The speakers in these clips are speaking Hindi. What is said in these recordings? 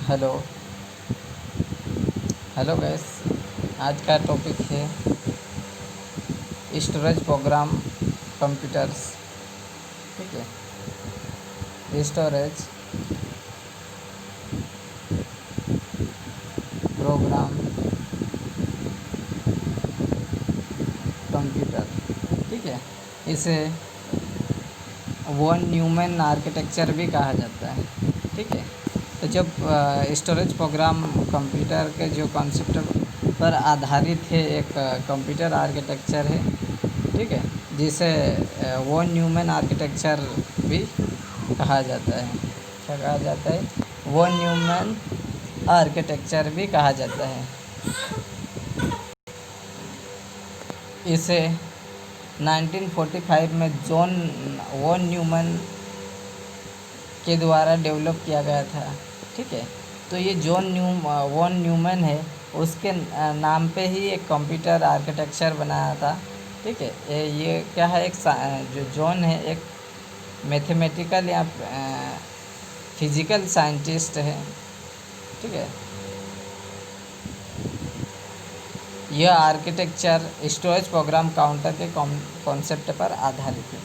Hello hello guys. आज का टॉपिक है स्टोरेज प्रोग्राम कंप्यूटर्स। ठीक है, स्टोरेज प्रोग्राम कंप्यूटर। ठीक है, इसे वॉन न्यूमैन आर्किटेक्चर भी कहा जाता है। ठीक है, तो जब स्टोरेज प्रोग्राम कंप्यूटर के जो कॉन्सेप्ट पर आधारित है, एक कंप्यूटर आर्किटेक्चर है। ठीक है, जिसे वॉन न्यूमैन आर्किटेक्चर भी कहा जाता है। क्या कहा जाता है? वॉन न्यूमैन आर्किटेक्चर भी कहा जाता है। इसे 1945 में जॉन वॉन न्यूमैन के द्वारा डेवलप किया गया था। ठीक है, तो ये वॉन न्यूमैन है, उसके नाम पे ही एक कंप्यूटर आर्किटेक्चर बनाया था। ठीक है, ये क्या है, जो जॉन है एक मैथमेटिकल या फिजिकल साइंटिस्ट है। ठीक है, यह आर्किटेक्चर स्टोरेज प्रोग्राम काउंटर के कॉन्सेप्ट पर आधारित है।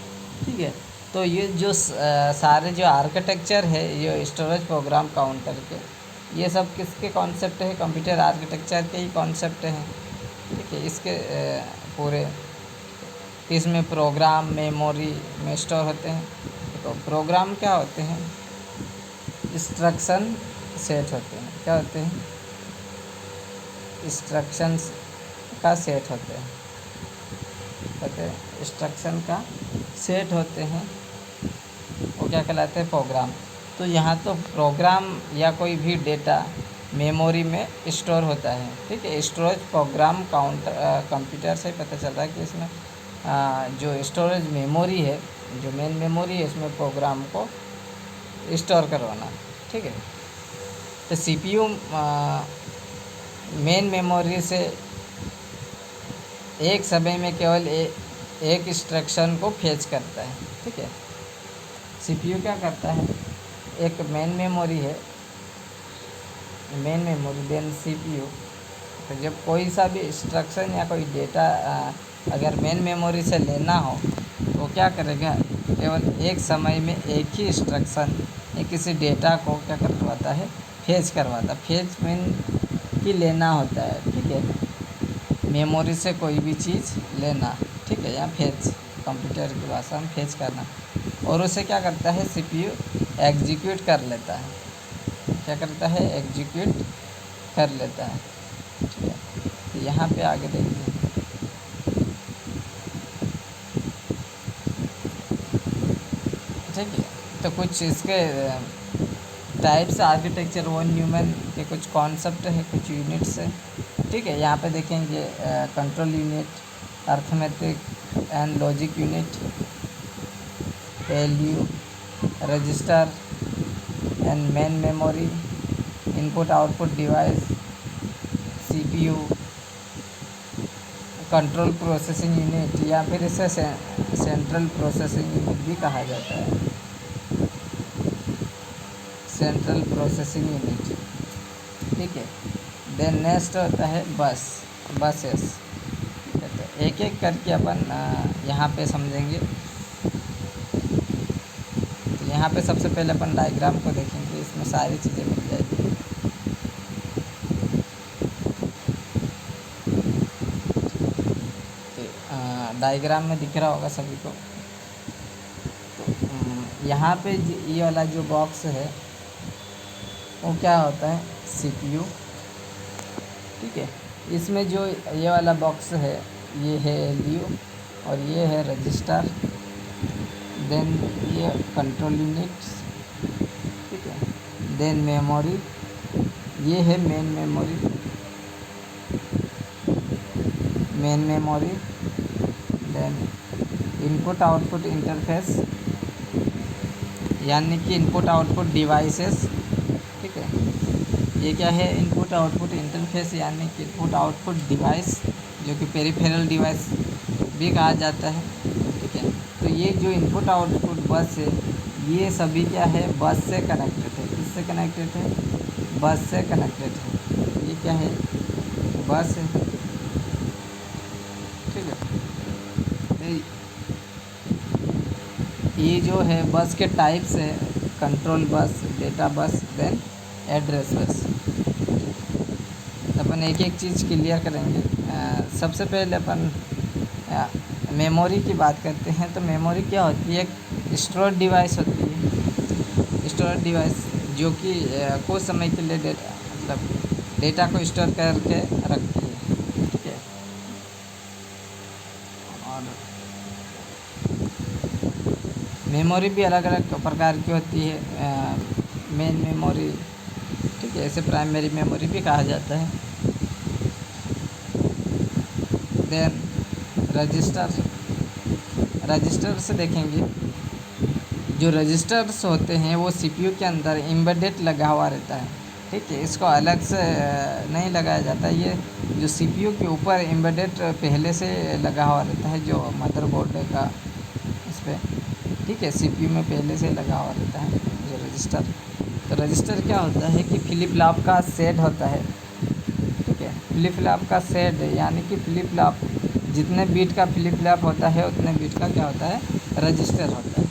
ठीक है, तो ये जो सारे जो आर्किटेक्चर है, ये स्टोरेज प्रोग्राम काउंटर के, ये सब किसके कॉन्सेप्ट है? कंप्यूटर आर्किटेक्चर के ही कॉन्सेप्ट हैं। ठीक है, इसके पूरे इसमें प्रोग्राम मेमोरी में स्टोर होते हैं। तो प्रोग्राम क्या होते हैं? इंस्ट्रक्शन सेट होते हैं। क्या होते हैं? इंस्ट्रक्शंस का सेट होते हैं। कहते हैं इंस्ट्रक्शन का सेट होते हैं, वो क्या कहलाते हैं? प्रोग्राम। तो यहाँ तो प्रोग्राम या कोई भी डेटा मेमोरी में स्टोर होता है। ठीक है, स्टोरेज प्रोग्राम कंप्यूटर से पता चल रहा है कि इसमें जो स्टोरेज मेमोरी है, जो मेन मेमोरी है, इसमें प्रोग्राम को स्टोर करवाना। ठीक है, तो सीपीयू मेन मेमोरी से एक समय में केवल एक इंस्ट्रक्शन को फेच करता है। ठीक है, सीपीयू क्या करता है? एक मेन मेमोरी है, मेन मेमोरी देन सीपीयू। तो जब कोई सा भी इंस्ट्रक्शन या कोई डेटा अगर मेन मेमोरी से लेना हो, तो क्या करेगा? केवल एक समय में एक ही इंस्ट्रक्शन या किसी डेटा को क्या करवाता है? फेच करवाता। फेच मीन कि लेना होता है। ठीक है, मेमोरी से कोई भी चीज़ लेना। ठीक है, या फेच, कंप्यूटर की भाषा में फेच करना। और उसे क्या करता है? सीपीयू एग्जीक्यूट कर लेता है। क्या करता है? एग्जीक्यूट कर लेता है। ठीक है, तो यहाँ पे आगे देखिए। ठीक है, तो कुछ इसके टाइप्स आर्किटेक्चर वॉन न्यूमैन के कुछ कॉन्सेप्ट है, कुछ यूनिट्स है। ठीक है, यहाँ पे देखेंगे control unit, arithmetic and logic unit, ALU, register and main memory, input output device, CPU, control processing unit, या फिर इसे सेंट्रल प्रोसेसिंग यूनिट भी कहा जाता है। Central processing unit. ठीक है, देन नेक्स्ट होता है बसेस। तो एक एक करके अपन यहाँ पे समझेंगे। तो यहाँ पे सबसे पहले अपन डायग्राम को देखेंगे, इसमें सारी चीज़ें मिल जाएगी। तो डायग्राम में दिख रहा होगा सभी को। तो यहाँ पे ये वाला जो बॉक्स है, वो क्या होता है? सीपीयू। ठीक है, इसमें जो ये वाला बॉक्स है, ये है एलयू और ये है रजिस्टर, देन ये कंट्रोल यूनिट्स। ठीक है, देन मेमोरी, ये है main memory, then input output interface, यानी कि इनपुट आउटपुट डिवाइसेस। ठीक है, ये क्या है? इनपुट आउटपुट इंटरफेस, यानी कि इनपुट आउटपुट डिवाइस, जो कि पेरिफेरल डिवाइस भी कहा जाता है। ठीक है, तो ये जो इनपुट आउटपुट बस है, ये सभी क्या है, बस से कनेक्टेड है। किससे कनेक्टेड है? बस से कनेक्टेड है। ये क्या है? बस है, ठीक है। ये जो है बस के टाइप्स है, control bus, data bus, then address bus. अपन एक एक चीज़ क्लियर करेंगे। सबसे पहले अपन मेमोरी की बात करते हैं। तो मेमोरी क्या होती है? एक स्टोरेज डिवाइस होती है। स्टोरेज डिवाइस जो कि कुछ समय के लिए मतलब डेटा को स्टोर करके रखती है, ठीक है। और मेमोरी भी अलग अलग प्रकार की होती है। मेन मेमोरी, ठीक है, इसे प्राइमरी मेमोरी भी कहा जाता है। देन रजिस्टर, रजिस्टर से देखेंगे। जो रजिस्टर्स होते हैं वो सीपीयू के अंदर एम्बेडेड लगा हुआ रहता है, ठीक है। इसको अलग से नहीं लगाया जाता। ये जो सीपीयू के ऊपर एम्बेडेड पहले से लगा हुआ रहता है, जो मदरबोर्ड का इस पर, ठीक है, सीपीयू में पहले से लगा हुआ रहता है जो रजिस्टर। तो रजिस्टर क्या होता है कि फ्लिप फ्लॉप का सेट होता है, ठीक है। फ्लिप फ्लॉप का सेट यानी कि फ्लिप फ्लॉप, जितने बीट का फ्लिप फ्लॉप होता है उतने बीट का क्या होता है? रजिस्टर होता है,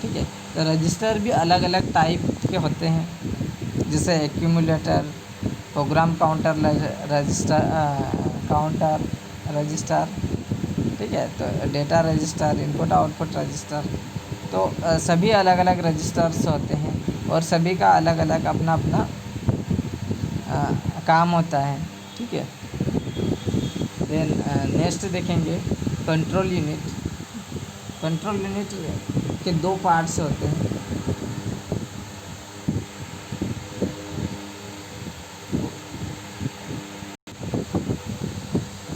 ठीक है। तो रजिस्टर भी अलग अलग टाइप के होते हैं, जैसे accumulator, program counter register, counter register, ठीक है। तो data register, input output register. तो सभी अलग अलग रजिस्टर्स होते हैं और सभी का अलग अलग अपना अपना काम होता है, ठीक है। देन नेक्स्ट देखेंगे कंट्रोल यूनिट। कंट्रोल यूनिट के दो पार्ट्स होते हैं।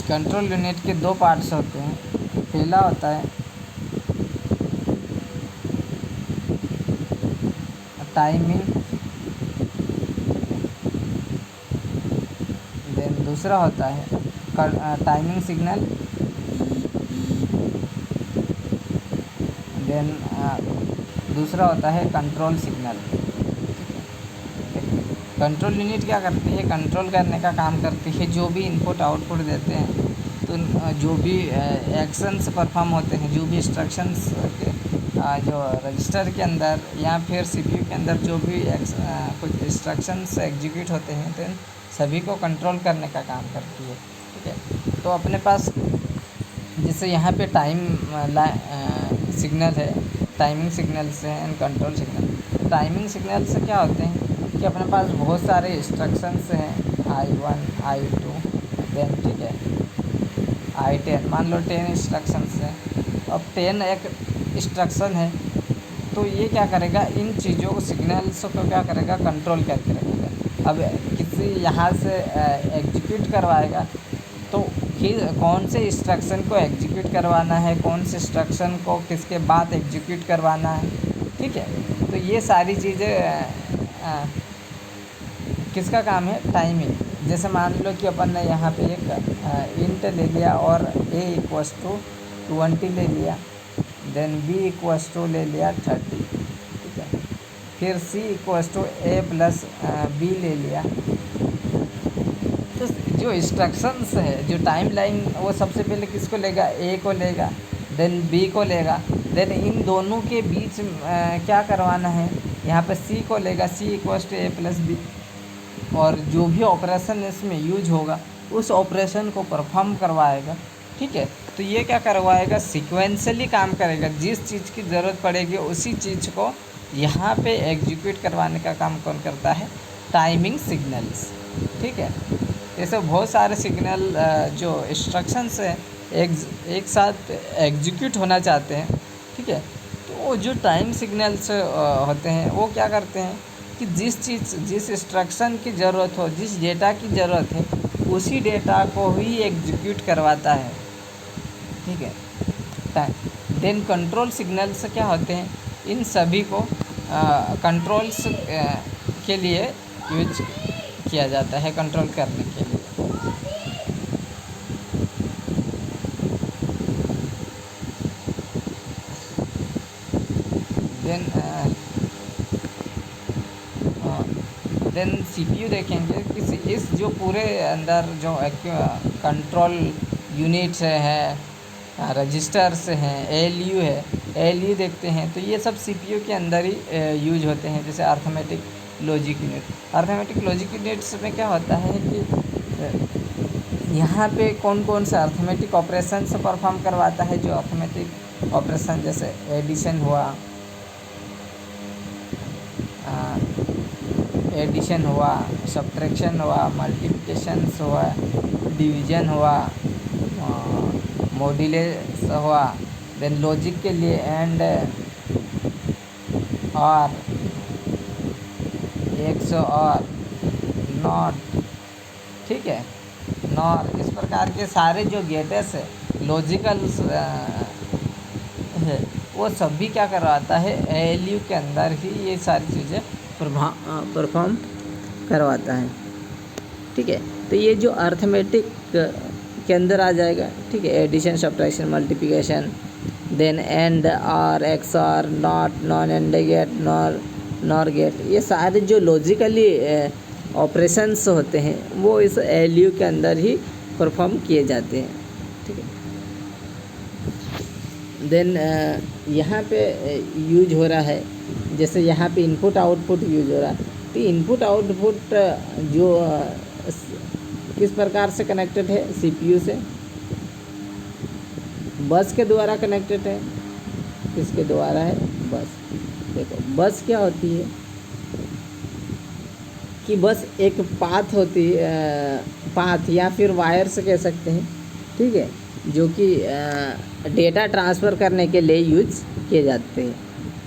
कंट्रोल यूनिट के दो पार्ट्स होते हैं। पहला होता है टाइमिंग, देन दूसरा होता है टाइमिंग सिग्नल, देन दूसरा होता है कंट्रोल सिग्नल। कंट्रोल यूनिट क्या करती है? कंट्रोल करने का काम करती है। जो भी इनपुट आउटपुट देते हैं, तो जो भी एक्शंस परफॉर्म होते हैं, जो भी इंस्ट्रक्शंस के जो रजिस्टर के अंदर या फिर सीपीयू के अंदर जो भी कुछ इंस्ट्रक्शंस एग्जीक्यूट होते हैं, तो सभी को कंट्रोल करने का काम करती है, ठीक है। तो अपने पास जैसे यहाँ पे टाइम सिग्नल है, टाइमिंग सिग्नल से and control signal. Timing signal से क्या होते हैं कि अपने पास बहुत सारे इंस्ट्रक्शंस हैं, I1 I2, देन, ठीक है, I10। मान लो 10 इंस्ट्रक्शंस हैं। अब 10 एक इंस्ट्रक्शन है, तो ये क्या करेगा? इन चीज़ों को, सिग्नल्स को क्या करेगा? कंट्रोल करके रखेगा। अब किसी यहाँ से एग्जीक्यूट करवाएगा, तो फिर कौन से इंस्ट्रक्शन को एग्जीक्यूट करवाना है, कौन से इंस्ट्रक्शन को किसके बाद एग्जीक्यूट करवाना है, ठीक है। तो ये सारी चीज़ें किसका काम है? टाइमिंग। जैसे मान लो कि अपन ने यहाँ पे एक इंट ले लिया और a इक्वस टू 20 ले लिया, देन b इक्वस टू ले लिया 30, ठीक है। फिर c equals to a plus b ले लिया। तो जो इंस्ट्रक्शंस है, जो टाइम लाइन, वो सबसे पहले किसको लेगा? a को लेगा, देन b को लेगा, देन इन दोनों के बीच क्या करवाना है? यहाँ पे c को लेगा, c equals to a plus b, और जो भी ऑपरेशन इसमें यूज होगा उस ऑपरेशन को परफॉर्म करवाएगा, ठीक है। तो ये क्या करवाएगा? सीक्वेंशियली काम करेगा। जिस चीज़ की ज़रूरत पड़ेगी उसी चीज़ को यहाँ पे एग्जीक्यूट करवाने का काम कौन करता है? टाइमिंग सिग्नल्स, ठीक है। ऐसे बहुत सारे सिग्नल जो इंस्ट्रक्शंस हैं एक साथ एग्जीक्यूट होना चाहते हैं, ठीक है। तो वो जो टाइम सिग्नल्स होते हैं वो क्या करते हैं कि जिस इंस्ट्रक्शन की ज़रूरत हो, जिस डेटा की ज़रूरत है, उसी डेटा को ही एग्जीक्यूट करवाता है, ठीक है। देन कंट्रोल सिग्नल्स क्या होते हैं? इन सभी को कंट्रोल्स के लिए यूज किया जाता है, कंट्रोल करने के लिए। देन देन सीपीयू देखेंगे कि इस जो पूरे अंदर जो कंट्रोल यूनिट्स है, रजिस्टर्स हैं, एएलयू है, एएलयू देखते हैं तो ये सब सीपीयू के अंदर ही यूज होते हैं। जैसे arithmetic logic unit, arithmetic logic units में क्या होता है कि यहाँ पे कौन कौन से अर्थमेटिक ऑपरेशन से परफॉर्म करवाता है। जो अर्थमेटिक ऑपरेशन जैसे एडिशन हुआ, सब्ट्रैक्शन हुआ, मल्टीप्लिकेशन हुआ, डिवीजन हुआ, मॉड्यूलस हुआ, देन लॉजिक के लिए एंड, और एक्स और नॉट, ठीक है, नॉर, इस प्रकार के सारे जो गेट्स है लॉजिकल है वो सभी क्या करवाता है, एएलयू के अंदर ही ये सारी चीज़ें परफॉर्म करवाता है। ठीक है, तो ये जो अर्थमेटिक के अंदर आ जाएगा, ठीक है, addition, subtraction, multiplication, then and, और XOR not, non and gate, nor gate, ये सारे जो लॉजिकली ऑपरेशंस होते हैं वो इस एएलयू के अंदर ही परफॉर्म किए जाते हैं। ठीक है, देन यहाँ पे यूज हो रहा है, जैसे यहाँ पे इनपुट आउटपुट यूज हो रहा है, तो इनपुट आउटपुट जो किस प्रकार से कनेक्टेड है, सीपीयू से बस के द्वारा कनेक्टेड है। किसके द्वारा है, बस। देखो बस क्या होती है कि बस एक पाथ होती है, पाथ या फिर वायर से कह सकते हैं, ठीक है, जो कि डेटा ट्रांसफ़र करने के लिए यूज किए जाते हैं।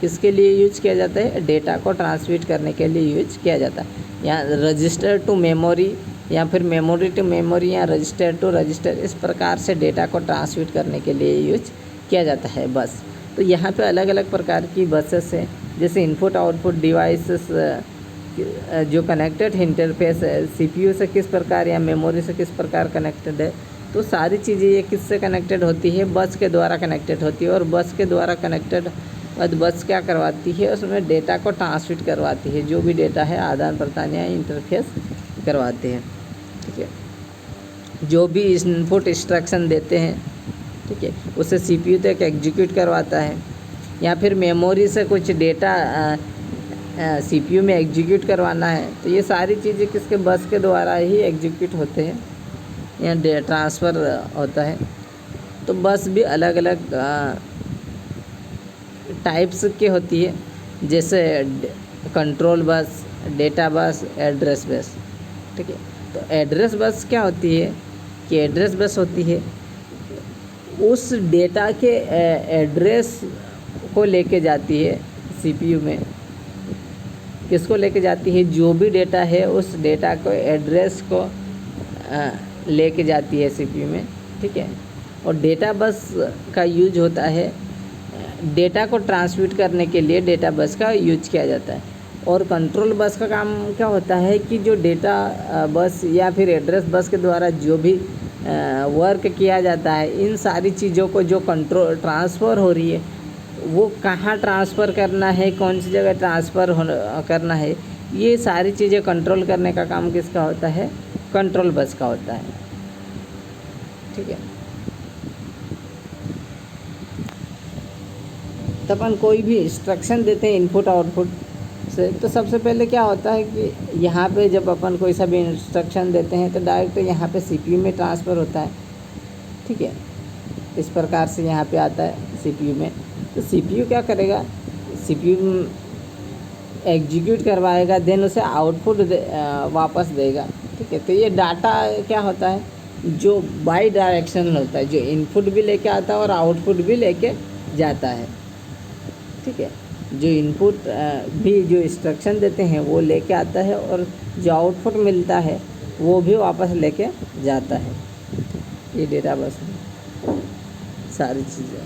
किसके लिए यूज किया जाता है, डेटा को ट्रांसमिट करने के लिए यूज किया जाता है। या रजिस्टर टू मेमोरी, या फिर मेमोरी टू मेमोरी, या रजिस्टर टू रजिस्टर, इस प्रकार से डेटा को ट्रांसमिट करने के लिए यूज किया जाता है बस। तो यहाँ पे अलग अलग प्रकार की बसेस हैं, जैसे इनपुट आउटपुट डिवाइसेस जो कनेक्टेड इंटरफेस है, सीपीयू से किस प्रकार या मेमोरी से किस प्रकार कनेक्टेड है, तो सारी चीज़ें ये किससे कनेक्टेड होती है, बस के द्वारा कनेक्टेड होती है। और बस के द्वारा कनेक्टेड बस क्या करवाती है, उसमें डेटा को ट्रांसमिट करवाती है, जो भी डेटा है आदान प्रदान या इंटरफेस करवाते हैं। ठीक है, जो भी इनपुट इंस्ट्रक्शन देते हैं, ठीक है, उसे सीपीयू तक एग्जीक्यूट करवाता है, या फिर मेमोरी से कुछ डेटा सीपीयू में एग्जीक्यूट करवाना है, तो ये सारी चीज़ें किसके, बस के द्वारा ही एग्जीक्यूट होते हैं या ट्रांसफ़र होता है। तो बस भी अलग अलग टाइप्स की होती है, जैसे control bus, data bus, address bus. ठीक है, तो एड्रेस बस क्या होती है कि एड्रेस बस होती है उस डेटा के एड्रेस को लेके जाती है सीपीयू में। किसको लेके जाती है, जो भी डेटा है उस डेटा को, एड्रेस को लेके जाती है सीपीयू में। ठीक है, और डेटा बस का यूज होता है डेटा को ट्रांसमिट करने के लिए, डेटा बस का यूज किया जाता है। और कंट्रोल बस का काम क्या होता है कि जो डेटा बस या फिर एड्रेस बस के द्वारा जो भी वर्क किया जाता है, इन सारी चीज़ों को जो कंट्रोल ट्रांसफ़र हो रही है वो कहाँ ट्रांसफ़र करना है, कौन सी जगह ट्रांसफ़र करना है, ये सारी चीज़ें कंट्रोल करने का काम किसका होता है, कंट्रोल बस का होता है। ठीक है, तो अपन कोई भी इंस्ट्रक्शन देते हैं इनपुट आउटपुट से, तो सबसे पहले क्या होता है कि यहाँ पे जब अपन कोई सा भी इंस्ट्रक्शन देते हैं तो डायरेक्ट यहाँ पे सीपीयू में ट्रांसफ़र होता है। ठीक है, इस प्रकार से यहाँ पे आता है सीपीयू में। तो सीपीयू क्या करेगा, सीपीयू एग्जीक्यूट करवाएगा, देन उसे आउटपुट वापस देगा। ठीक है, तो ये डाटा क्या होता है, जो बाई डायरेक्शनल होता है, जो इनपुट भी लेके आता है और आउटपुट भी लेके जाता है। ठीक है, जो इनपुट भी जो इंस्ट्रक्शन देते हैं वो लेके आता है, और जो आउटपुट मिलता है वो भी वापस लेके जाता है। ये डेटा बस में सारी चीज़ें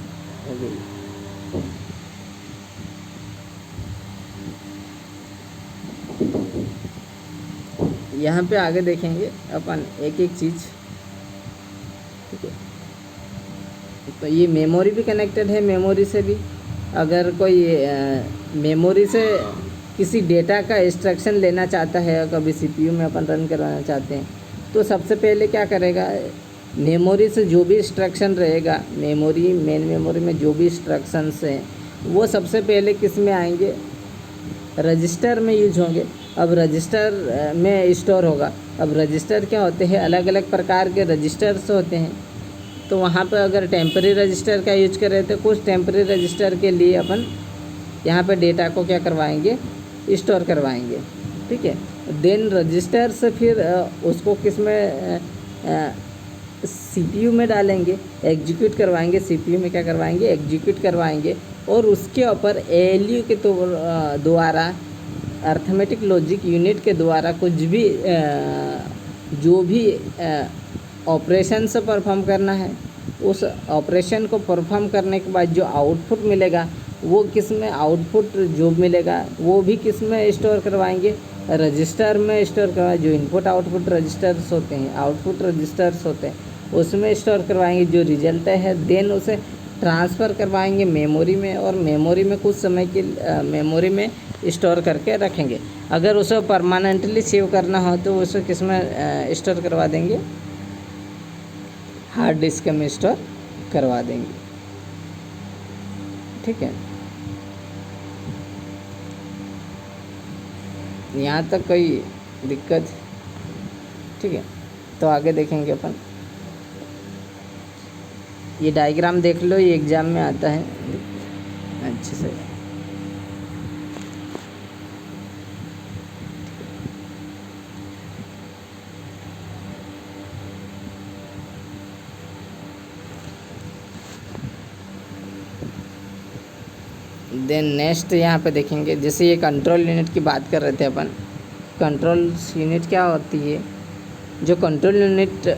हो गई। यहाँ पे आगे देखेंगे अपन एक एक चीज़। ठीक है, तो ये मेमोरी भी कनेक्टेड है, मेमोरी से भी अगर कोई मेमोरी से किसी डेटा का इंस्ट्रक्शन लेना चाहता है, कभी सीपीयू में अपन रन करवाना चाहते हैं, तो सबसे पहले क्या करेगा, मेमोरी से जो भी इंस्ट्रक्शन रहेगा, मेन मेमोरी में जो भी इंस्ट्रक्शंस हैं वो सबसे पहले किस में आएंगे, रजिस्टर में यूज होंगे। अब रजिस्टर में स्टोर होगा। अब रजिस्टर क्या होते हैं, अलग अलग प्रकार के रजिस्टर्स होते हैं। तो वहाँ पर अगर टेम्पररी रजिस्टर का यूज कर रहे थे, कुछ टेम्पररी रजिस्टर के लिए अपन यहाँ पे डेटा को क्या करवाएंगे, स्टोर करवाएंगे, ठीक है। देन रजिस्टर से फिर उसको किस में, सीपीयू में डालेंगे, एग्जीक्यूट करवाएंगे, सीपीयू में क्या करवाएंगे, एग्जीक्यूट करवाएंगे। और उसके ऊपर एएलयू के द्वारा, अर्थमेटिक लॉजिक यूनिट के द्वारा कुछ भी जो भी ऑपरेशन से परफॉर्म करना है, उस ऑपरेशन को परफॉर्म करने के बाद जो आउटपुट मिलेगा वो किस में, आउटपुट जो मिलेगा वो भी किस में स्टोर करवाएंगे, रजिस्टर में स्टोर करवाएंगे। जो इनपुट आउटपुट रजिस्टर्स होते हैं, आउटपुट रजिस्टर्स होते हैं, उसमें स्टोर करवाएंगे जो रिजल्ट है। देन उसे ट्रांसफ़र करवाएंगे मेमोरी में, और मेमोरी में कुछ समय के मेमोरी में स्टोर करके रखेंगे। अगर उसे परमानेंटली सेव करना हो तो उसे किस में स्टोर करवा देंगे, हार्ड डिस्क में स्टोर करवा देंगे, ठीक है। यहाँ तक कोई दिक्कत, ठीक है। तो आगे देखेंगे अपन, ये डायग्राम देख लो, ये एग्ज़ाम में आता है अच्छे से। देन नेक्स्ट यहाँ पे देखेंगे, जैसे ये कंट्रोल यूनिट की बात कर रहे थे अपन। कंट्रोल यूनिट क्या होती है, जो कंट्रोल यूनिट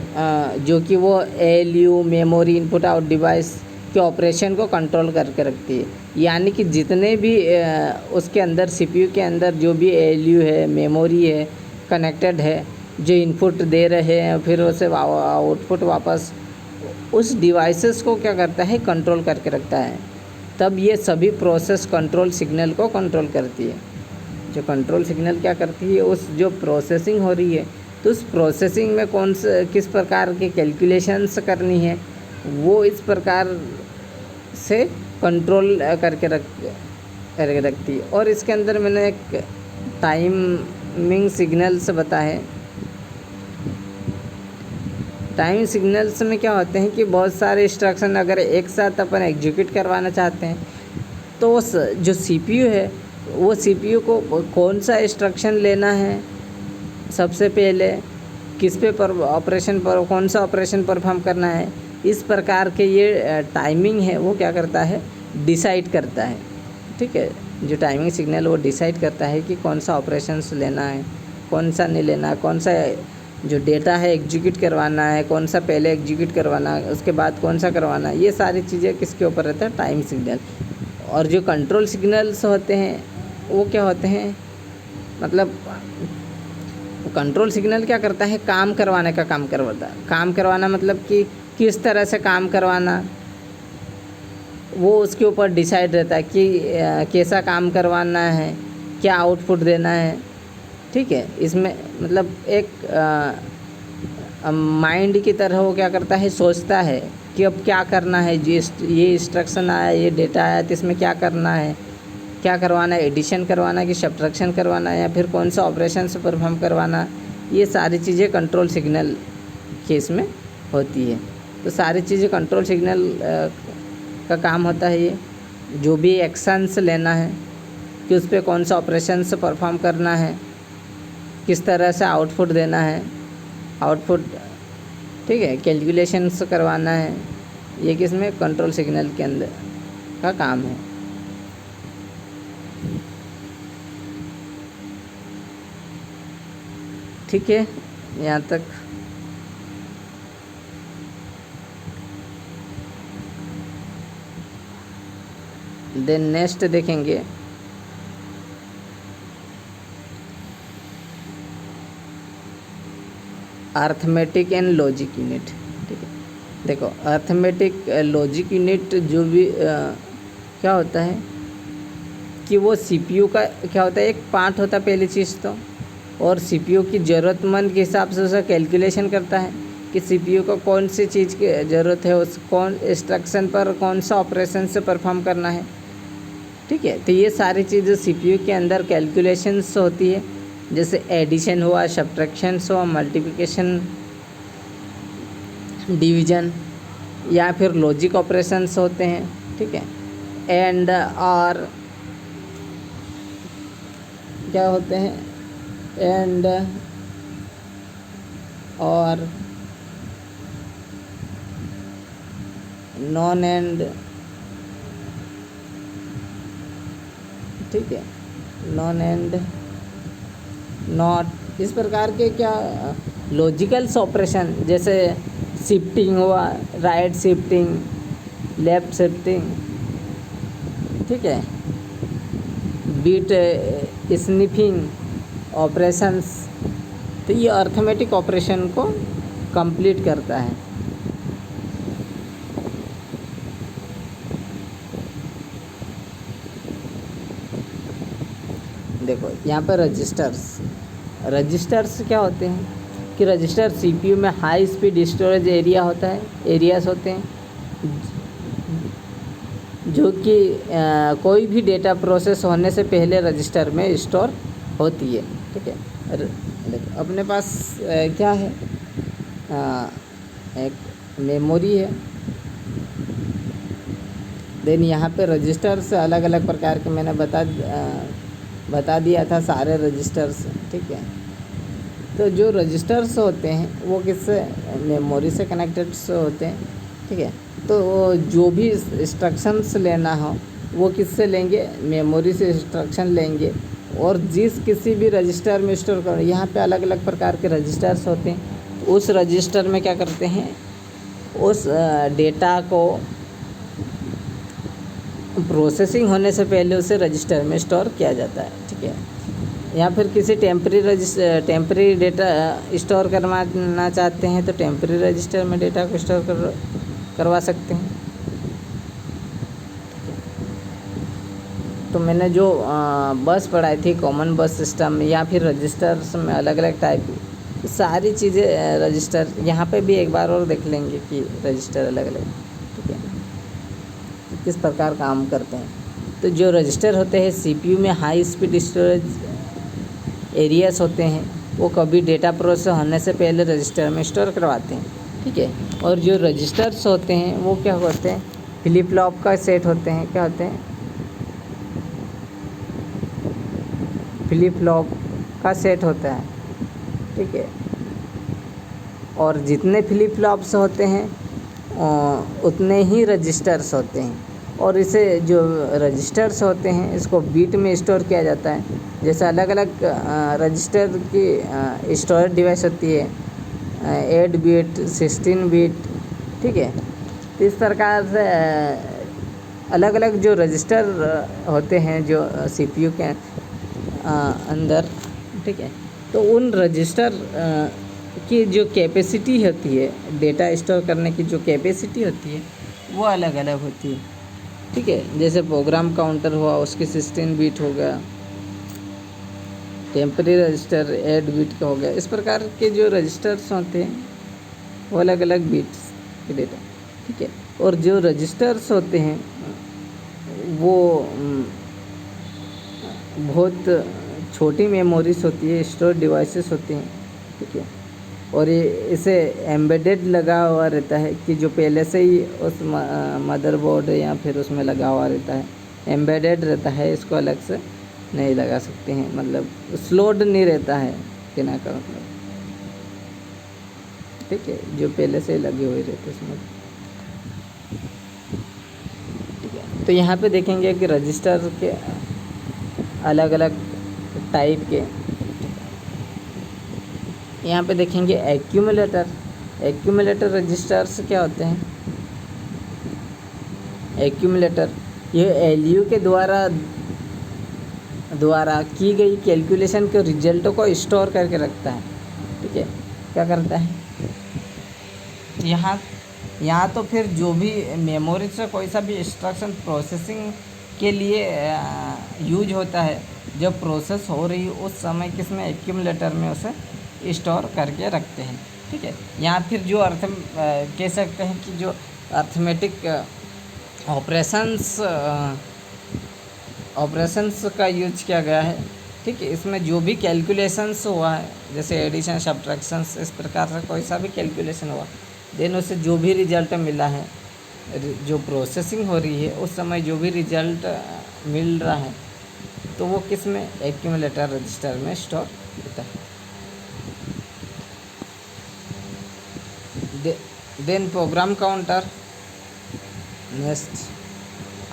जो कि वो ALU, memory, input out device के ऑपरेशन को कंट्रोल करके रखती है। यानी कि जितने भी उसके अंदर सीपीयू के अंदर जो भी एएलयू है, मेमोरी है, कनेक्टेड है, जो इनपुट दे रहे हैं फिर उसे आउटपुट वापस उस डिवाइसेस को क्या करता है, कंट्रोल करके रखता है। तब ये सभी प्रोसेस कंट्रोल सिग्नल को कंट्रोल करती है। जो कंट्रोल सिग्नल क्या करती है, उस जो प्रोसेसिंग हो रही है तो उस प्रोसेसिंग में कौन से किस प्रकार के कैलकुलेशंस करनी है, वो इस प्रकार से कंट्रोल करके रखती है। और इसके अंदर मैंने एक टाइमिंग सिग्नल्स बताए। टाइम सिग्नल्स में क्या होते हैं कि बहुत सारे इंस्ट्रक्शन अगर एक साथ अपन एग्जीक्यूट करवाना चाहते हैं तो उस जो सीपीयू है वो सीपीयू को कौन सा इंस्ट्रक्शन लेना है, सबसे पहले किस पे पर ऑपरेशन पर कौन सा ऑपरेशन परफॉर्म करना है, इस प्रकार के ये टाइमिंग है वो क्या करता है, डिसाइड करता है, ठीक है। जो टाइमिंग सिग्नल वो डिसाइड करता है कि कौन सा ऑपरेशंस लेना है, कौन सा नहीं लेना, कौन सा जो डेटा है एग्जीक्यूट करवाना है, कौन सा पहले एग्जीक्यूट करवाना है, उसके बाद कौन सा करवाना है। ये सारी चीज़ें किसके ऊपर रहता है, टाइम सिग्नल। और जो कंट्रोल सिग्नल्स होते हैं वो क्या होते हैं, मतलब कंट्रोल सिग्नल क्या करता है, काम करवाने का काम करवाता है। काम करवाना मतलब कि किस तरह से काम करवाना, वो उसके ऊपर डिसाइड रहता है कि कैसा काम करवाना है, क्या आउटपुट देना है, ठीक है। इसमें मतलब एक माइंड की तरह वो क्या करता है, सोचता है कि अब क्या करना है, ये इंस्ट्रक्शन आया, ये डेटा आया तो इसमें क्या करना है, क्या करवाना है, एडिशन करवाना है कि सब्ट्रैक्शन करवाना है, या फिर कौन सा ऑपरेशन से परफॉर्म करवाना। ये सारी चीज़ें कंट्रोल सिग्नल के इसमें होती है। तो सारी चीज़ें कंट्रोल सिग्नल का काम होता है। ये जो भी एक्शंस लेना है कि उस पर कौन सा ऑपरेशन से परफॉर्म करना है, किस तरह से आउटपुट देना है, आउटपुट, ठीक है, कैलकुलेशंस करवाना है, ये किसमें, कंट्रोल सिग्नल के अंदर का काम है। ठीक है, यहाँ तक। देन नेक्स्ट देखेंगे अर्थमेटिक एंड लॉजिक यूनिट, ठीक है। देखो अर्थमेटिक लॉजिक यूनिट जो भी क्या होता है कि वो सीपीयू का क्या होता है, एक पार्ट होता है पहली चीज़ तो, और सीपीयू की ज़रूरतमंद के हिसाब से उसका कैलकुलेशन करता है कि सीपीयू को कौन सी चीज़ की ज़रूरत है, उस कौन इंस्ट्रक्शन पर कौन सा ऑपरेशन से परफॉर्म करना है। ठीक है, तो ये सारी चीज़ें सीपीयू के अंदर कैलकुलेशंस होती है, जैसे एडिशन हुआ, सब्ट्रैक्शंस हुआ, मल्टीप्लिकेशन, डिवीज़न, या फिर लॉजिक ऑपरेशंस होते हैं। ठीक है, एंड और क्या होते हैं, एंड और नॉन एंड। ठीक है, नॉन एंड, नॉट, इस प्रकार के क्या लॉजिकल्स ऑपरेशन, जैसे शिफ्टिंग हुआ, राइट शिफ्टिंग, लेफ्ट शिफ्टिंग। ठीक है, बीट स्निफिंग ऑपरेशंस, तो ये अर्थमेटिक ऑपरेशन को कंप्लीट करता है। देखो यहाँ पर रजिस्टर्स क्या होते हैं कि रजिस्टर सीपीयू में हाई स्पीड स्टोरेज एरियाज होते हैं जो कि कोई भी डेटा प्रोसेस होने से पहले रजिस्टर में स्टोर होती है। ठीक है, देखो अपने पास क्या है, एक मेमोरी है, देन यहाँ पे रजिस्टर्स अलग अलग प्रकार के मैंने बता दिया था सारे रजिस्टर्स। ठीक है, तो जो रजिस्टर्स होते हैं वो किससे, मेमोरी से कनेक्टेड होते हैं। ठीक है, तो जो भी इंस्ट्रक्शंस लेना हो वो किससे लेंगे, मेमोरी से इंस्ट्रक्शन लेंगे, और जिस किसी भी रजिस्टर में स्टोर करो, यहाँ पे अलग अलग प्रकार के रजिस्टर्स होते हैं। उस रजिस्टर में क्या करते हैं, उस डेटा को प्रोसेसिंग होने से पहले उसे रजिस्टर में स्टोर किया जाता है। ठीक है, या फिर किसी टेम्परेरी डेटा स्टोर करवाना चाहते हैं तो टेम्परेरी रजिस्टर में डेटा को स्टोर करवा सकते हैं। तो मैंने जो बस पढ़ाई थी कॉमन बस सिस्टम, या फिर रजिस्टर्स में अलग अलग टाइप की सारी चीज़ें रजिस्टर, यहाँ पे भी एक बार और देख लेंगे कि रजिस्टर अलग अलग ठीक है किस प्रकार काम करते हैं। तो जो रजिस्टर होते हैं सीपीयू में हाई स्पीड स्टोरेज एरियाज होते हैं, वो कभी डेटा प्रोसेस होने से पहले रजिस्टर में स्टोर करवाते हैं। ठीक है, और जो रजिस्टर्स होते हैं वो क्या होते हैं, फ्लिप फ्लॉप का सेट होते हैं। क्या होते हैं, फ्लिप फ्लॉप का सेट होता है। ठीक है, और जितने फ्लिप फ्लॉप्स होते हैं उतने ही रजिस्टर्स होते हैं, और इसे जो रजिस्टर्स होते हैं इसको बीट में स्टोर किया जाता है। जैसे अलग अलग रजिस्टर की स्टोरेज डिवाइस होती है, 8 बिट, 16 बिट। ठीक है, इस प्रकार से अलग अलग जो रजिस्टर होते हैं जो सीपीयू के अंदर। ठीक है, तो उन रजिस्टर की जो कैपेसिटी होती है, डेटा स्टोर करने की जो कैपेसिटी होती है वो अलग अलग होती है। ठीक है, जैसे प्रोग्राम काउंटर हुआ उसकी 16 बिट हो गया, टेम्परेरी रजिस्टर 8 बिट का हो गया। इस प्रकार के जो रजिस्टर्स होते हैं वो अलग अलग बिट्स के डेटा। ठीक है, और जो रजिस्टर्स होते हैं वो बहुत छोटी मेमोरीज होती है, स्टोर डिवाइसेस होती हैं। ठीक है, और ये इसे एम्बेडेड लगा हुआ रहता है कि जो पहले से ही उस मदरबोर्ड या फिर उसमें लगा हुआ रहता है, एम्बेडेड रहता है, इसको अलग से नहीं लगा सकते हैं, मतलब स्लोड नहीं रहता है कहना का मतलब। ठीक है, जो पहले से ही लगे हुए रहते उसमें। ठीक है, तो यहाँ पे देखेंगे कि रजिस्टर के अलग अलग टाइप के, यहाँ पे देखेंगे एक्यूमुलेटर रजिस्टर्स क्या होते हैं। एक्यूमुलेटर ये एलयू के द्वारा की गई कैलकुलेशन के रिजल्टों को स्टोर करके रखता है। ठीक है, क्या करता है, यहाँ तो फिर जो भी मेमोरी से कोई सा भी इंस्ट्रक्शन प्रोसेसिंग के लिए यूज होता है। जब प्रोसेस हो रही हो उस समय किसमें, एक्यूमुलेटर में उसे स्टोर करके रखते हैं, ठीक है। या फिर जो कह सकते हैं कि जो अर्थमेटिक ऑपरेशंस का यूज किया गया है, ठीक है। इसमें जो भी कैलकुलेशंस हुआ है, जैसे एडिशन, सब्ट्रैक्शंस, इस प्रकार से कोई सा भी कैलकुलेशन हुआ, देन उससे जो भी रिजल्ट मिला है, जो प्रोसेसिंग हो रही है उस समय जो भी रिजल्ट मिल रहा है, तो वो किस में, एक्यूमुलेटर रजिस्टर में स्टोर होता है। Then program counter. नेक्स्ट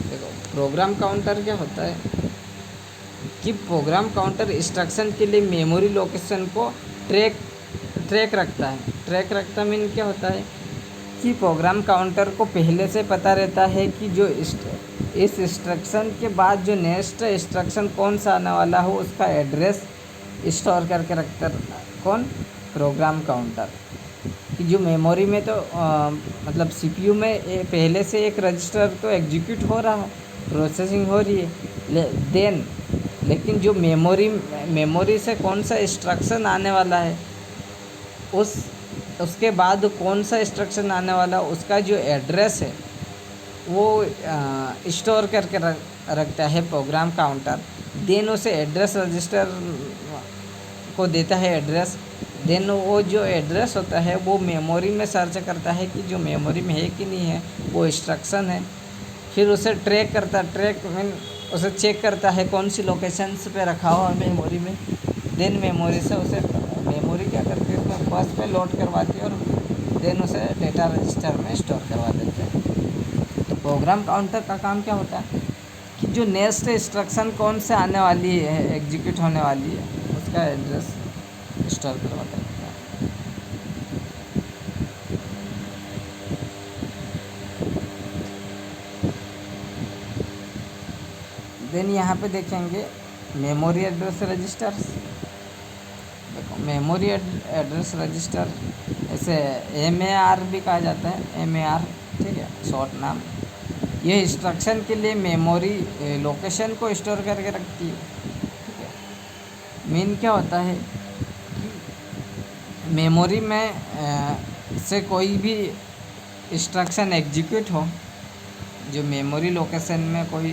देखो, प्रोग्राम काउंटर क्या होता है कि प्रोग्राम काउंटर इंस्ट्रक्शन के लिए मेमोरी लोकेशन को ट्रैक रखता है। ट्रैक रखता मीन क्या होता है कि प्रोग्राम काउंटर को पहले से पता रहता है कि जो इस इंस्ट्रक्शन के बाद जो नेक्स्ट इंस्ट्रक्शन कौन सा आने वाला हो उसका एड्रेस स्टोर करके रखता कौन, प्रोग्राम काउंटर। कि जो मेमोरी में तो मतलब सीपीयू में पहले से एक रजिस्टर तो एग्जीक्यूट हो रहा है, प्रोसेसिंग हो रही है, लेकिन जो मेमोरी से कौन सा इंस्ट्रक्शन आने वाला है, उसके बाद कौन सा इंस्ट्रक्शन आने वाला, उसका जो एड्रेस है वो स्टोर करके रखता है प्रोग्राम काउंटर। देन उसे एड्रेस रजिस्टर को देता है एड्रेस। देन वो जो एड्रेस होता है वो मेमोरी में सर्च करता है कि जो मेमोरी में है कि नहीं है वो इंस्ट्रक्शन है। फिर उसे ट्रैक करता, ट्रैक मीन उसे चेक करता है कौन सी लोकेशंस पे रखा हुआ है मेमोरी में। देन मेमोरी से उसे मेमोरी क्या करती है, उसमें बस पे लोड करवाती है और देन उसे डेटा रजिस्टर में स्टोर करवा देते हैं। तो प्रोग्राम काउंटर का काम क्या होता है कि जो नेक्स्ट इंस्ट्रक्शन कौन से आने वाली है, एग्जीक्यूट होने वाली है, उसका एड्रेस स्टोर करवाता है। देन यहाँ पे देखेंगे मेमोरी एड्रेस रजिस्टर्स। देखो मेमोरी एड्रेस रजिस्टर ऐसे MAR भी कहा जाता है, MAR, ठीक है, शॉर्ट नाम। ये इंस्ट्रक्शन के लिए मेमोरी लोकेशन को स्टोर करके रखती है, ठीक है। मीन क्या होता है कि मेमोरी में से कोई भी इंस्ट्रक्शन एग्जीक्यूट हो, जो मेमोरी लोकेशन में कोई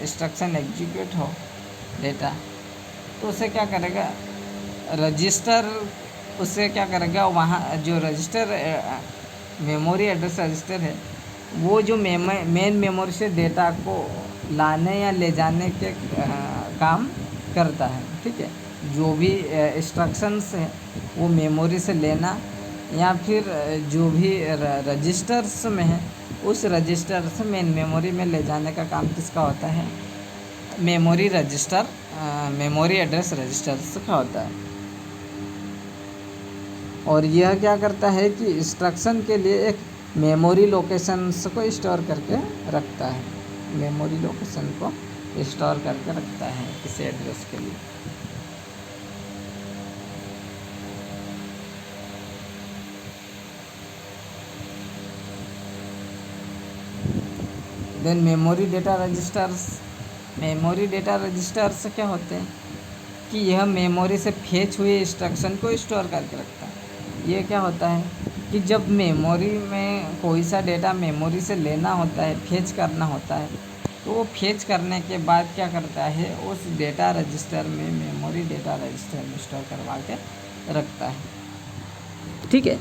इंस्ट्रक्शन एग्जीक्यूट हो डेटा, तो उसे क्या करेगा रजिस्टर, उससे क्या करेगा वहाँ जो रजिस्टर मेमोरी एड्रेस रजिस्टर है वो जो मेन मेमोरी से डेटा को लाने या ले जाने के काम करता है, ठीक है। जो भी इंस्ट्रक्शंस है वो मेमोरी से लेना या फिर जो भी रजिस्टर्स में है उस रजिस्टर से मेन मेमोरी में ले जाने का काम किसका होता है, memory register, memory address registers का होता है। और यह क्या करता है कि इंस्ट्रक्शन के लिए एक मेमोरी लोकेशंस को स्टोर करके रखता है, मेमोरी लोकेशन को स्टोर करके रखता है किसी एड्रेस के लिए। Then memory data registers. Memory data registers क्या होते हैं कि यह मेमोरी से फेच हुए इंस्ट्रक्शन को स्टोर करके रखता है। ये क्या होता है कि जब मेमोरी में कोई सा डेटा मेमोरी से लेना होता है, फेच करना होता है, तो वो फेच करने के बाद क्या करता है उस डेटा रजिस्टर में, मेमोरी डेटा रजिस्टर में स्टोर करवा के रखता है, ठीक है।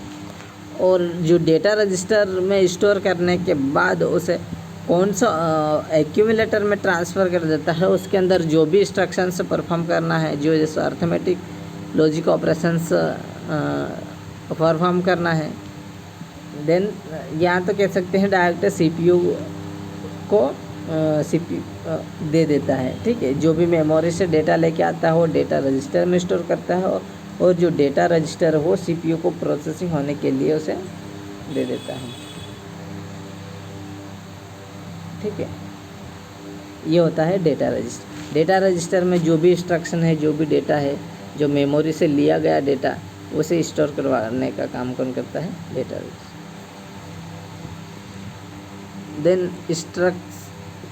और जो डेटा रजिस्टर में स्टोर करने के बाद उसे कौन सा एक्यूमुलेटर में ट्रांसफ़र कर देता है, उसके अंदर जो भी इंस्ट्रक्शंस परफॉर्म करना है, जो जैसे अर्थमेटिक लॉजिक ऑपरेशंस परफॉर्म करना है, देन या तो कह सकते हैं डायरेक्ट सीपीयू को CPU दे देता है, ठीक है। जो भी मेमोरी से डेटा लेके आता है वो डेटा रजिस्टर में स्टोर करता है और जो डेटा रजिस्टर है वो CPU को प्रोसेसिंग होने के लिए उसे दे देता है, ठीक है। ये होता है डेटा रजिस्टर। डेटा रजिस्टर में जो भी इंस्ट्रक्शन है, जो भी डेटा है, जो मेमोरी से लिया गया डेटा उसे स्टोर करवाने का काम कौन करता है, data register. Then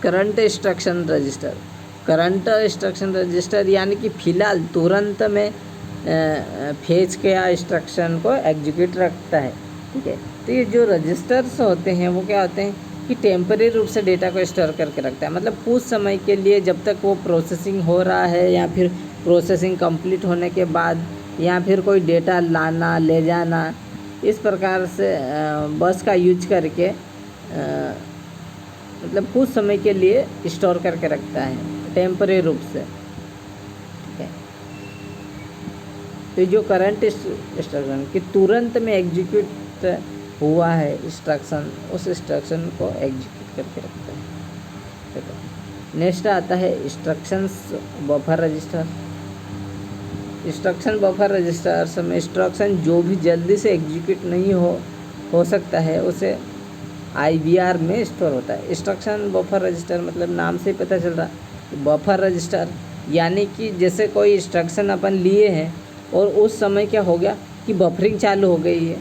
current instruction register, current instruction register यानी कि फ़िलहाल तुरंत में फेच किया इंस्ट्रक्शन को एग्जीक्यूट रखता है। ठीक है, तो ये जो रजिस्टर्स होते हैं वो क्या होते हैं कि टेम्परेरी रूप से डेटा को स्टोर करके रखता है, मतलब कुछ समय के लिए जब तक वो प्रोसेसिंग हो रहा है या फिर प्रोसेसिंग कंप्लीट होने के बाद या फिर कोई डेटा लाना ले जाना, इस प्रकार से बस का यूज करके मतलब कुछ समय के लिए स्टोर करके रखता है टेम्परेरी रूप से। ठीक है, तो जो करंट इंस्ट्रक्शन कि तुरंत में एग्जीक्यूट हुआ है इंस्ट्रक्शन, उस इंस्ट्रक्शन को एग्जीक्यूट करके रखता है। ठीक है, नेक्स्ट आता है instructions buffer register. Instruction buffer registers में इंस्ट्रक्शन जो भी जल्दी से एग्जीक्यूट नहीं हो सकता है उसे IBR में स्टोर होता है। इंस्ट्रक्शन बफर रजिस्टर मतलब नाम से ही पता चल रहा है बफर रजिस्टर, यानी कि जैसे कोई इंस्ट्रक्शन अपन लिए हैं और उस समय क्या हो गया कि बफरिंग चालू हो गई है।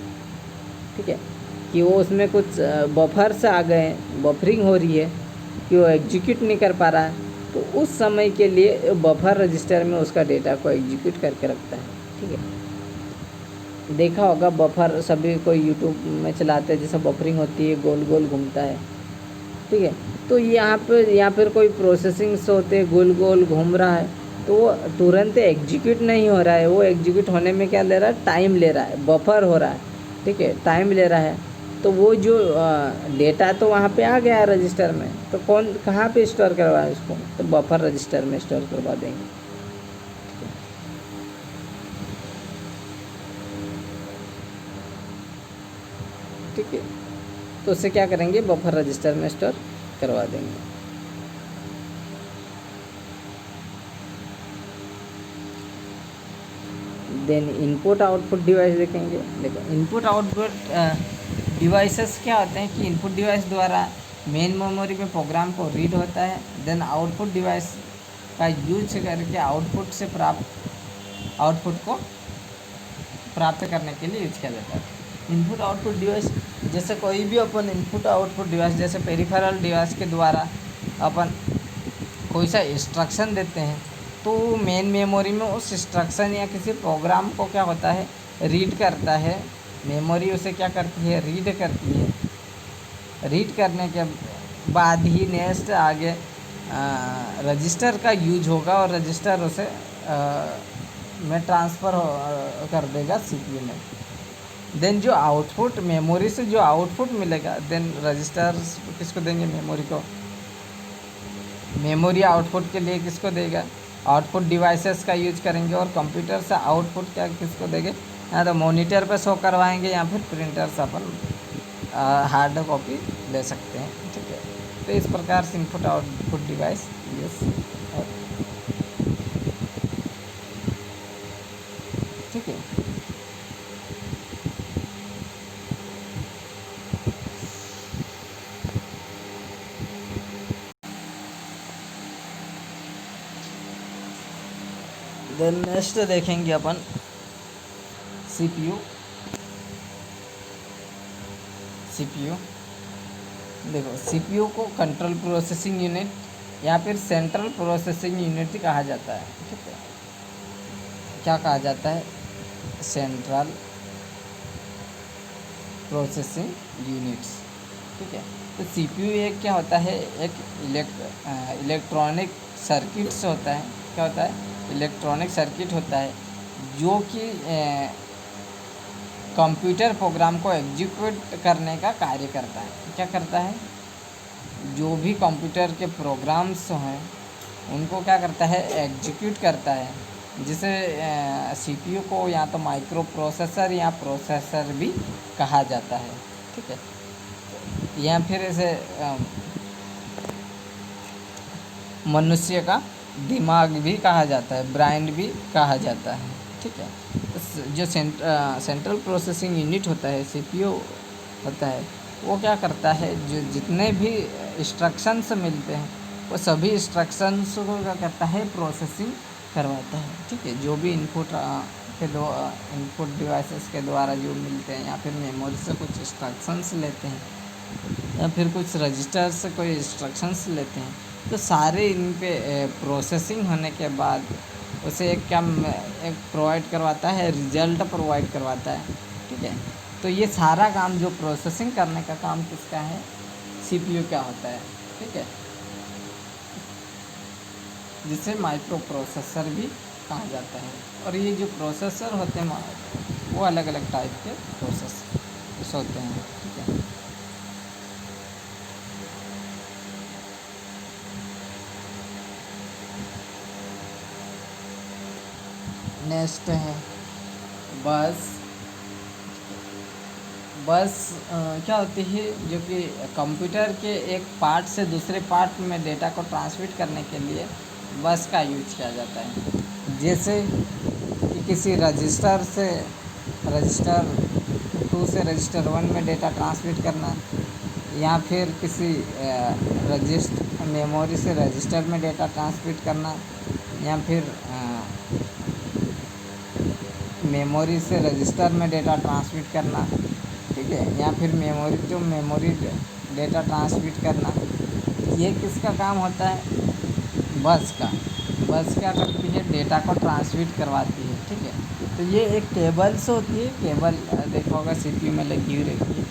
ठीक है, कि वो उसमें कुछ बफर्स आ गए, बफरिंग हो रही है कि वो एग्जीक्यूट नहीं कर पा रहा है, तो उस समय के लिए बफर रजिस्टर में उसका डेटा को एग्जीक्यूट करके रखता है। ठीक है, देखा होगा बफर सभी कोई यूट्यूब में चलाते हैं, जैसे बफरिंग होती है गोल गोल घूमता है। ठीक है, तो यहाँ पर कोई प्रोसेसिंग्स होते हैं गोल गोल घूम रहा है, तो वो तुरंत एग्जीक्यूट नहीं हो रहा है, वो एग्जीक्यूट होने में क्या ले रहा है, टाइम ले रहा है, बफर हो रहा है। ठीक है, टाइम ले रहा है, तो वो जो डेटा तो वहाँ पे आ गया है रजिस्टर में, तो कहाँ पे स्टोर करवाए उसको, तो बफर रजिस्टर में स्टोर करवा देंगे। ठीक है, तो उससे क्या करेंगे, बफर रजिस्टर में स्टोर करवा देंगे। देन इनपुट आउटपुट डिवाइस देखेंगे। देखो इनपुट आउटपुट डिवाइसेस क्या होते हैं कि इनपुट डिवाइस द्वारा मेन मेमोरी में प्रोग्राम को रीड होता है, देन आउटपुट डिवाइस का यूज करके आउटपुट को प्राप्त करने के लिए यूज किया जाता है। इनपुट आउटपुट डिवाइस जैसे कोई भी अपन इनपुट आउटपुट डिवाइस जैसे पेरिफेरल डिवाइस के द्वारा अपन कोई सा इंस्ट्रक्शन देते हैं, तो मेन मेमोरी में उस इंस्ट्रक्शन या किसी प्रोग्राम को क्या होता है, रीड करता है। मेमोरी उसे क्या करती है, रीड करती है। रीड करने के बाद ही नेक्स्ट आगे रजिस्टर का यूज होगा और रजिस्टर उसे में ट्रांसफ़र कर देगा CPU में। देन जो आउटपुट मेमोरी से जो आउटपुट मिलेगा, देन रजिस्टर किसको देंगे, मेमोरी को। मेमोरी आउटपुट के लिए किसको देगा, आउटपुट डिवाइसेस का यूज करेंगे, और कंप्यूटर से आउटपुट क्या किसको देंगे, या तो मॉनिटर पर शो करवाएंगे या फिर प्रिंटर से अपन हार्ड कॉपी ले सकते हैं। ठीक है, तो इस प्रकार से इनपुट आउटपुट डिवाइस यस। ठीक है, देन नेक्स्ट देखेंगे अपन CPU। देखो CPU को कंट्रोल प्रोसेसिंग यूनिट या फिर सेंट्रल प्रोसेसिंग यूनिट कहा जाता है। ठीक है, क्या कहा जाता है, सेंट्रल प्रोसेसिंग यूनिट्स। ठीक है, तो CPU एक क्या होता है, एक इलेक्ट्रॉनिक सर्किट्स होता है। क्या होता है, इलेक्ट्रॉनिक सर्किट होता है जो कि कंप्यूटर प्रोग्राम को एग्जीक्यूट करने का कार्य करता है। क्या करता है, जो भी कंप्यूटर के प्रोग्राम्स हैं उनको क्या करता है, एग्जीक्यूट करता है, जिसे CPU को या तो माइक्रो प्रोसेसर या प्रोसेसर भी कहा जाता है। ठीक है, या फिर इसे मनुष्य का दिमाग भी कहा जाता है, ब्रेन भी कहा जाता है। ठीक है, जो सेंट्रल प्रोसेसिंग यूनिट होता है, CPU होता है, वो क्या करता है, जो जितने भी इंस्ट्रक्शंस मिलते हैं वो सभी इंस्ट्रक्शंस को क्या करता है, प्रोसेसिंग करवाता है। ठीक है, जो भी इनपुट डिवाइसेस के द्वारा जो मिलते हैं या फिर मेमोरी से कुछ इंस्ट्रक्शंस लेते हैं, या फिर कुछ रजिस्टर से कोई इंस्ट्रक्शंस लेते हैं, तो सारे इन पे प्रोसेसिंग होने के बाद उसे एक क्या एक प्रोवाइड करवाता है, रिजल्ट प्रोवाइड करवाता है। ठीक है, तो ये सारा काम जो प्रोसेसिंग करने का काम किसका है, सीपीयू का होता है। ठीक है, जिसे माइक्रो प्रोसेसर भी कहा जाता है। और ये जो प्रोसेसर होते हैं वो अलग अलग टाइप के प्रोसेस होते हैं। ठीक है, नेक्स्ट है बस। बस क्या होती है, जो कि कंप्यूटर के एक पार्ट से दूसरे पार्ट में डेटा को ट्रांसमिट करने के लिए बस का यूज किया जाता है। जैसे कि किसी रजिस्टर 2 से रजिस्टर 1 में डेटा ट्रांसमिट करना, या फिर किसी मेमोरी से रजिस्टर में डेटा ट्रांसमिट करना, या फिर मेमोरी से रजिस्टर में डेटा ट्रांसमिट करना। ठीक है, या फिर मेमोरी डेटा ट्रांसमिट करना। ये किसका काम होता है, बस का। बस क्या करती है, डेटा को ट्रांसमिट करवाती है। ठीक है, तो ये एक केबल्स होती है, केबल देखा होगा सीपीयू में लगी हुई रहती है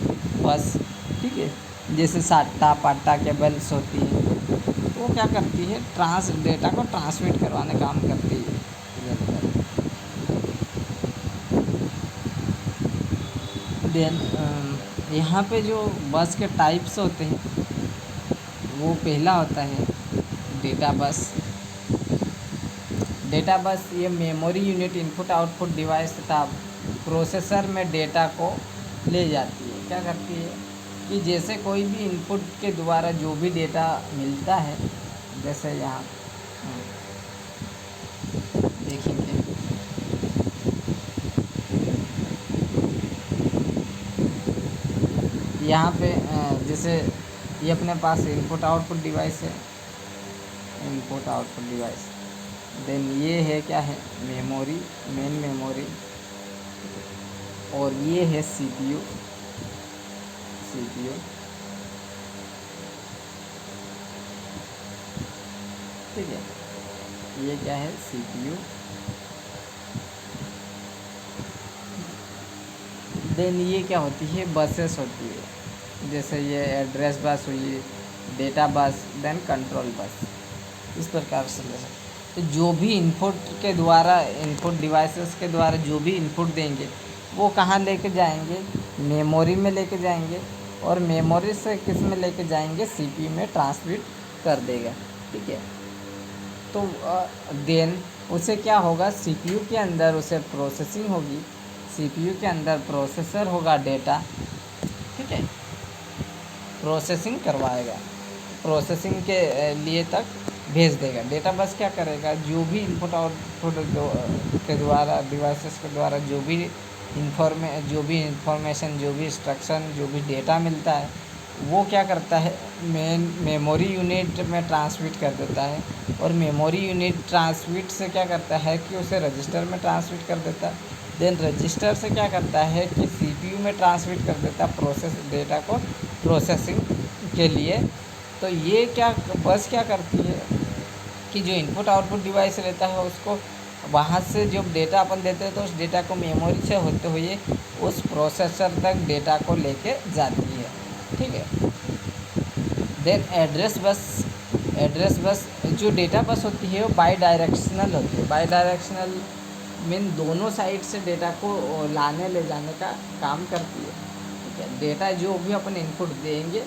बस। ठीक है, जैसे साटा पाटा केबल्स होती है, वो क्या करती है, डेटा को ट्रांसमिट करवाने काम करती है। देन यहाँ पे जो बस के टाइप्स होते हैं, वो पहला होता है डेटा बस। डेटा बस ये memory unit, input output device तथा प्रोसेसर में डेटा को ले जाती है। क्या करती है कि जैसे कोई भी इनपुट के द्वारा जो भी डेटा मिलता है, जैसे यहाँ देखेंगे, यहाँ पे जैसे ये अपने पास इनपुट आउटपुट डिवाइस है, इनपुट आउटपुट डिवाइस। देन ये है क्या है, मेमोरी, मेन मेमोरी। और ये है सीपीयू। ठीक है, ये क्या है, सीपीयू। देन ये क्या होती है, बसेस होती है। जैसे ये एड्रेस बस हुई, data bus, then control bus. इस प्रकार से ले सकते। तो जो भी इनपुट डिवाइसेस के द्वारा जो भी इनपुट देंगे, वो कहाँ लेके जाएंगे, मेमोरी में लेके जाएंगे, और मेमोरी से किस में लेके जाएंगे, सीपीयू में ट्रांसमिट कर देगा। ठीक है, तो देन उसे क्या होगा, सीपीयू के अंदर उसे प्रोसेसिंग होगी, सीपीयू के अंदर प्रोसेसर होगा, डेटा। ठीक है, प्रोसेसिंग करवाएगा, प्रोसेसिंग के लिए तक भेज देगा। डेटा बस क्या करेगा, जो भी इनपुट आउटपुट के द्वारा, डिवाइसेस के द्वारा जो भी इंफॉर्मेशन, जो भी इंस्ट्रक्शन, जो भी डेटा मिलता है, वो क्या करता है, मेमोरी यूनिट में ट्रांसमिट कर देता है। और मेमोरी यूनिट ट्रांसमिट से क्या करता है कि उसे रजिस्टर में ट्रांसमिट कर देता है। देन रजिस्टर से क्या करता है कि सीपीयू में ट्रांसमिट कर देता है डेटा को प्रोसेसिंग के लिए। तो ये क्या बस क्या करती है कि जो इनपुट आउटपुट डिवाइस रहता है, उसको वहाँ से जो डेटा अपन देते हैं, तो उस डेटा को मेमोरी से होते हुए उस प्रोसेसर तक डेटा को लेके जाती है। ठीक है, देन एड्रेस बस जो डेटा बस होती है, वो बाई डायरेक्शनल होती है। बाई डायरेक्शनल मीन दोनों साइड से डेटा को लाने ले जाने का काम करती है। ठीक है, डेटा जो भी अपन इनपुट देंगे,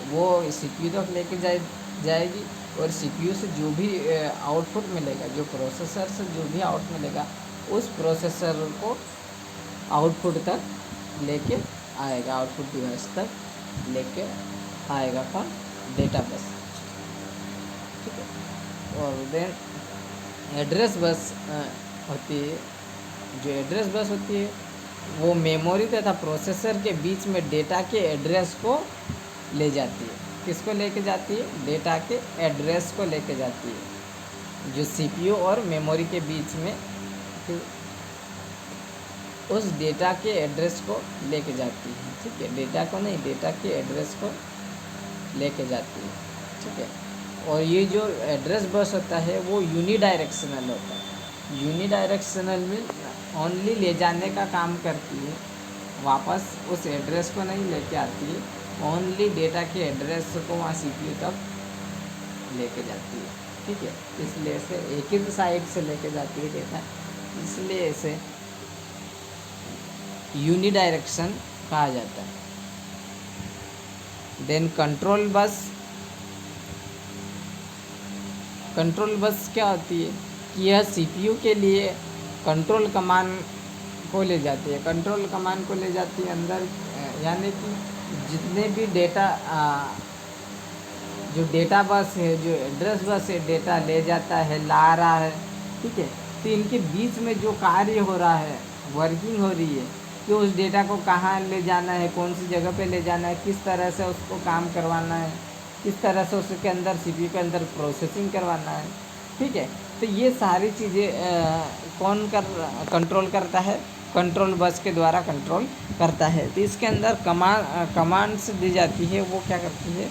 वो सीपीयू तक लेके जाएगी, और सीपीयू से जो भी आउटपुट मिलेगा, जो प्रोसेसर से जो भी आउट मिलेगा, उस प्रोसेसर को आउटपुट तक लेके आएगा, आउटपुट डिवाइस तक लेके आएगा कौन, डेटा बस। ठीक है, और देन एड्रेस बस होती है। जो एड्रेस बस होती है, वो मेमोरी तथा प्रोसेसर के बीच में डेटा के एड्रेस को ले जाती है। किसको लेके जाती है, डेटा के एड्रेस को लेके जाती है, जो सीपीयू और मेमोरी के बीच में उस डेटा के एड्रेस को लेके जाती है, ठीक है। डेटा को नहीं, डेटा के एड्रेस को लेके जाती है, ठीक है। और ये जो एड्रेस बस होता है वो यूनिडायरेक्शनल होता है। यूनिडायरेक्शनल में ओनली ले जाने का काम करती है, वापस उस एड्रेस को नहीं लेके आती है, ओनली डेटा के एड्रेस को वहाँ CPU तक लेके जाती है, ठीक है। इसलिए इसे एक ही साइड से लेके जाती है डेटा, इसलिए इसे यूनिडायरेक्शन कहा जाता है। देन कंट्रोल बस क्या होती है कि यह CPU के लिए कंट्रोल कमांड को ले जाती है। कंट्रोल कमांड को ले जाती है अंदर, यानी कि जितने भी डेटा जो डेटा बस है, जो एड्रेस बस है, डेटा ले जाता है, ला रहा है, ठीक है। तो इनके बीच में जो कार्य हो रहा है, वर्किंग हो रही है कि उस डेटा को कहाँ ले जाना है, कौन सी जगह पे ले जाना है, किस तरह से उसको काम करवाना है, किस तरह से उसके अंदर CPU के अंदर प्रोसेसिंग करवाना है, ठीक है। तो ये सारी चीज़ें कौन कंट्रोल करता है? कंट्रोल बस के द्वारा कंट्रोल करता है। तो इसके अंदर कमांड्स दी जाती है, वो क्या करती है?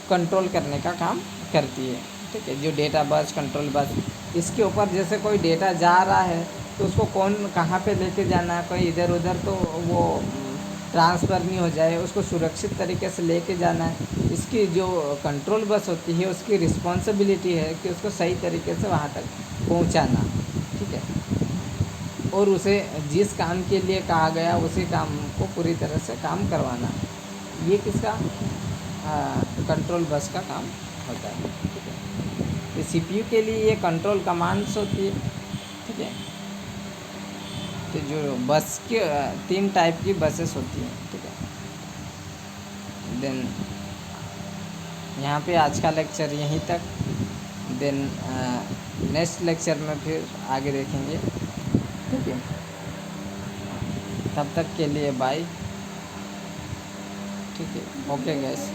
कंट्रोल करने का काम करती है, ठीक है। जो डेटा बस, कंट्रोल बस, इसके ऊपर जैसे कोई डेटा जा रहा है तो उसको कौन कहाँ पे लेके जाना है, कोई इधर उधर तो वो ट्रांसफ़र नहीं हो जाए, उसको सुरक्षित तरीके से लेके जाना है। इसकी जो कंट्रोल बस होती है उसकी रिस्पॉन्सिबिलिटी है कि उसको सही तरीके से वहाँ तक पहुँचाना, ठीक है। और उसे जिस काम के लिए कहा गया उसी काम को पूरी तरह से काम करवाना, ये किसका? कंट्रोल बस का काम होता है, ठीक है। तो CPU के लिए ये कंट्रोल कमांड्स होती है, ठीक है। तो जो बस के 3 टाइप की बसेस होती हैं, ठीक है। देन यहाँ पे आज का लेक्चर यहीं तक। देन नेक्स्ट लेक्चर में फिर आगे देखेंगे, ठीक है। तब तक के लिए बाय, ठीक है। Okay gas.